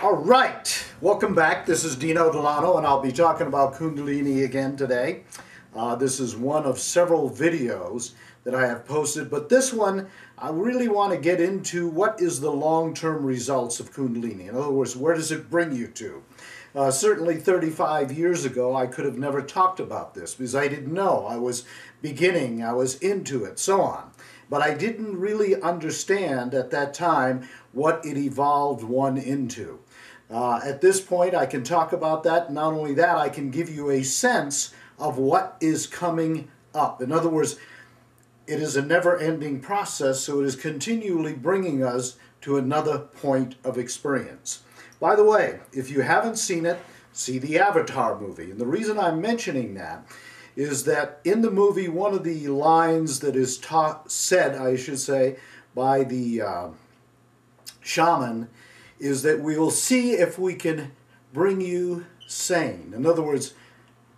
All right, welcome back. This is Dino Delano, and I'll be talking about Kundalini again today. This is one of several videos that I have posted, but this one I really want to get into what is the long-term results of Kundalini. In other words, where does it bring you to? Certainly 35 years ago, I could have never talked about this because I didn't know. I was beginning, I was into it, so on. But I didn't really understand at that time what it evolved one into. At this point, I can talk about that. Not only that, I can give you a sense of what is coming up. In other words, it is a never-ending process, so it is continually bringing us to another point of experience. By the way, if you haven't seen it, see the Avatar movie. And the reason I'm mentioning that is that in the movie, one of the lines that is said, I should say, by the shaman is that we will see if we can bring you sane. In other words,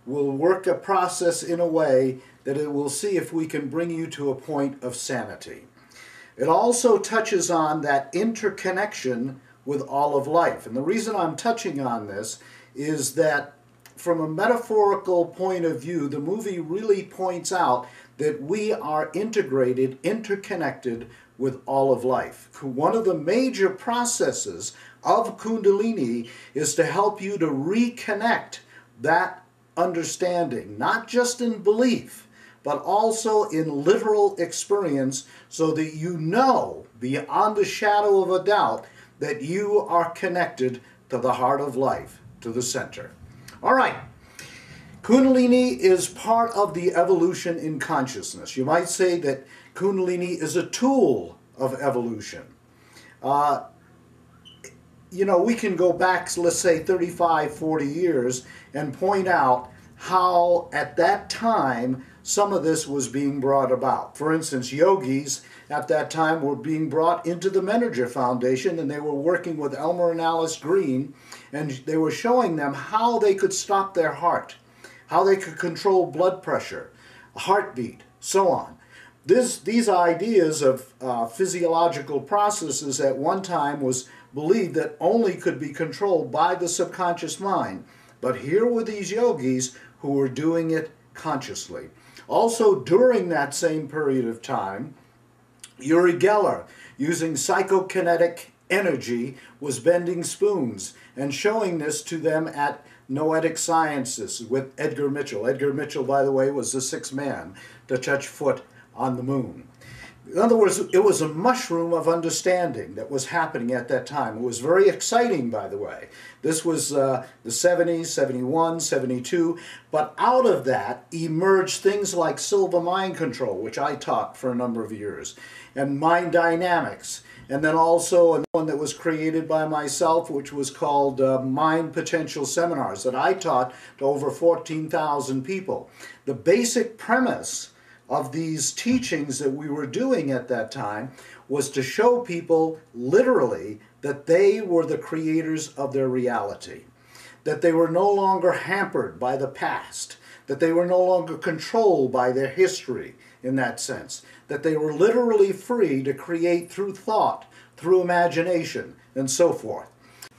we'll work a process in a way that it will see if we can bring you to a point of sanity. It also touches on that interconnection with all of life. And the reason I'm touching on this is that from a metaphorical point of view, the movie really points out that we are integrated, interconnected with all of life. One of the major processes of Kundalini is to help you to reconnect that understanding, not just in belief, but also in literal experience, so that you know beyond a shadow of a doubt that you are connected to the heart of life, to the center. All right. Kundalini is part of the evolution in consciousness. You might say that Kundalini is a tool of evolution. You know, we can go back, let's say, 35, 40 years and point out how at that time some of this was being brought about. For instance, yogis at that time were being brought into the Menninger Foundation, and they were working with Elmer and Alice Green, and they were showing them how they could stop their heart, how they could control blood pressure, heartbeat, so on. These ideas of physiological processes at one time was believed that only could be controlled by the subconscious mind. But here were these yogis who were doing it consciously. Also, during that same period of time, Uri Geller, using psychokinetic energy, was bending spoons and showing this to them at Noetic Sciences with Edgar Mitchell. Edgar Mitchell, by the way, was the sixth man to touch foot on the moon. In other words, it was a mushroom of understanding that was happening at that time. It was very exciting, by the way. This was the 70s, 71, 72, but out of that emerged things like silver mind control, which I taught for a number of years, and mind dynamics, and then also another one that was created by myself, which was called Mind Potential Seminars, that I taught to over 14,000 people. The basic premise of these teachings that we were doing at that time was to show people literally that they were the creators of their reality, that they were no longer hampered by the past, that they were no longer controlled by their history in that sense, that they were literally free to create through thought, through imagination, and so forth.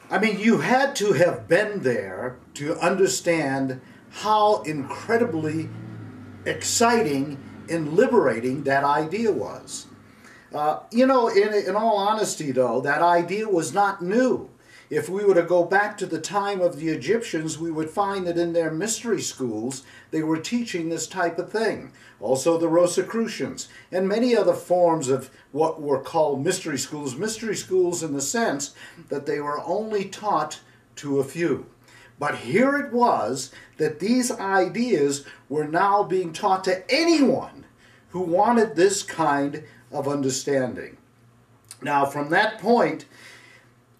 I mean, you had to have been there to understand how incredibly exciting and liberating that idea was. You know, in all honesty, though, that idea was not new. If we were to go back to the time of the Egyptians, we would find that in their mystery schools, they were teaching this type of thing. Also the Rosicrucians, and many other forms of what were called mystery schools in the sense that they were only taught to a few. But here it was that these ideas were now being taught to anyone who wanted this kind of understanding. Now, from that point,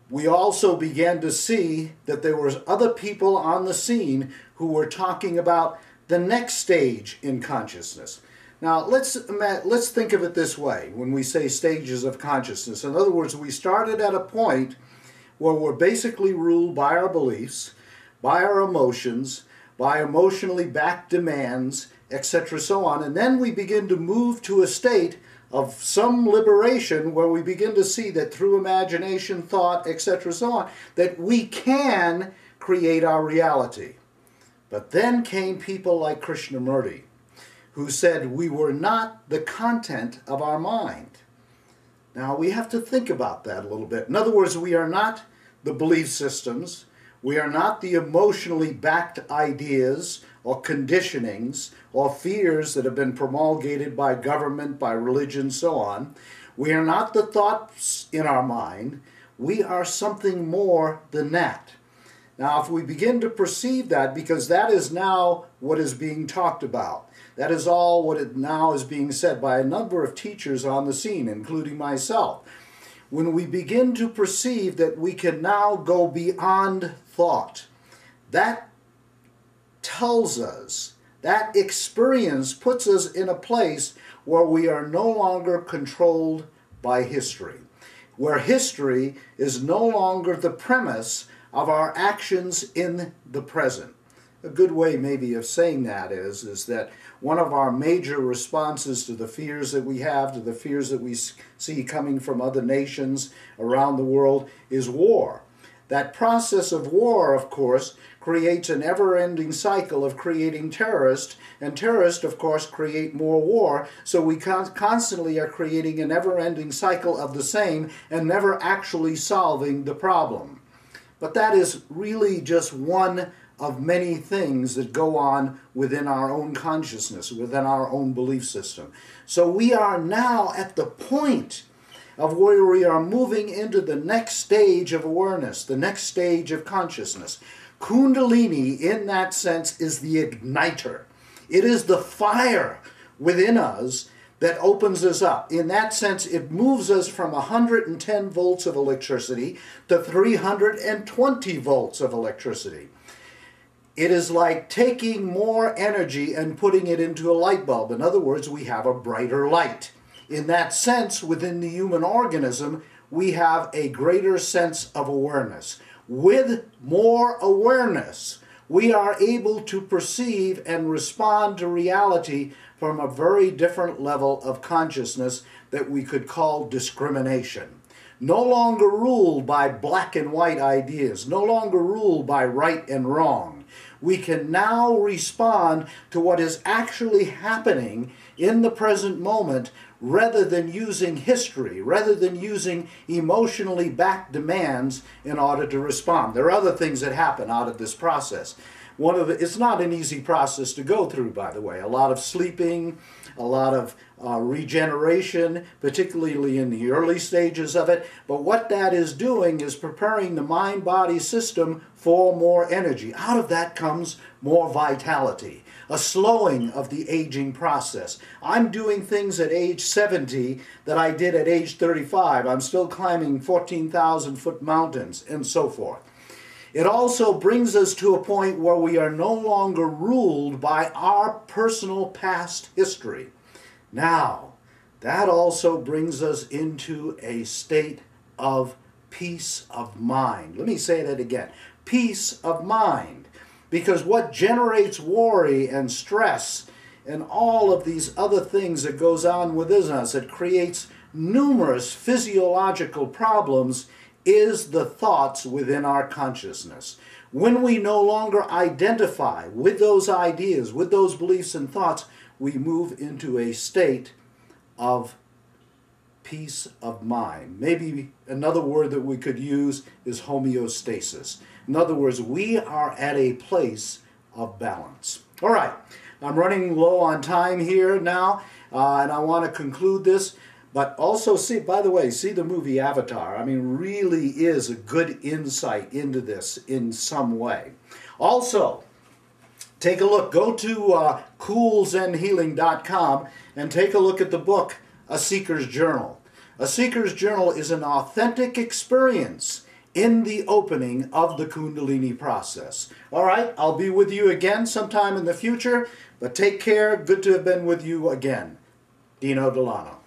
we also began to see that there were other people on the scene who were talking about the next stage in consciousness. Now, let's think of it this way when we say stages of consciousness. In other words, we started at a point where we're basically ruled by our beliefs, by our emotions, by emotionally backed demands, etc., so on, and then we begin to move to a state of some liberation where we begin to see that through imagination, thought, etc., so on, that we can create our reality. But then came people like Krishnamurti, who said we were not the content of our mind. Now we have to think about that a little bit. In other words, we are not the belief systems, we are not the emotionally backed ideas or conditionings or fears that have been promulgated by government, by religion, so on. We are not the thoughts in our mind. We are something more than that. Now, if we begin to perceive that, because that is now what is being talked about, that is all what it now is being said by a number of teachers on the scene, including myself. When we begin to perceive that we can now go beyond thought, that tells us, that experience puts us in a place where we are no longer controlled by history, where history is no longer the premise of our actions in the present. A good way maybe of saying that is that one of our major responses to the fears that we have, to the fears that we see coming from other nations around the world, is war. That process of war, of course, creates an ever-ending cycle of creating terrorists, and terrorists, of course, create more war, so we constantly are creating an ever-ending cycle of the same and never actually solving the problem. But that is really just one of many things that go on within our own consciousness, within our own belief system. So we are now at the point of where we are moving into the next stage of awareness, the next stage of consciousness. Kundalini, in that sense, is the igniter. It is the fire within us that opens us up. In that sense, it moves us from 110 volts of electricity to 320 volts of electricity. It is like taking more energy and putting it into a light bulb. In other words, we have a brighter light. In that sense, within the human organism, we have a greater sense of awareness. With more awareness, we are able to perceive and respond to reality from a very different level of consciousness that we could call discrimination. No longer ruled by black and white ideas, no longer ruled by right and wrong. We can now respond to what is actually happening in the present moment rather than using history, rather than using emotionally backed demands in order to respond. There are other things that happen out of this process. It's not an easy process to go through, by the way. A lot of sleeping, a lot of regeneration, particularly in the early stages of it. But what that is doing is preparing the mind-body system for more energy. Out of that comes more vitality, a slowing of the aging process. I'm doing things at age 70 that I did at age 35. I'm still climbing 14,000-foot mountains and so forth. It also brings us to a point where we are no longer ruled by our personal past history. Now, that also brings us into a state of peace of mind. Let me say that again. Peace of mind. Because what generates worry and stress and all of these other things that goes on within us that creates numerous physiological problems is the thoughts within our consciousness. When we no longer identify with those ideas, with those beliefs and thoughts, we move into a state of peace of mind. Maybe another word that we could use is homeostasis. In other words, we are at a place of balance. All right, I'm running low on time here now, and I want to conclude this. But also see, by the way, see the movie Avatar. I mean, really is a good insight into this in some way. Also, take a look. Go to coolzenhealing.com and take a look at the book, A Seeker's Journal. A Seeker's Journal is an authentic experience in the opening of the Kundalini process. All right, I'll be with you again sometime in the future, but take care. Good to have been with you again. Dino Delano.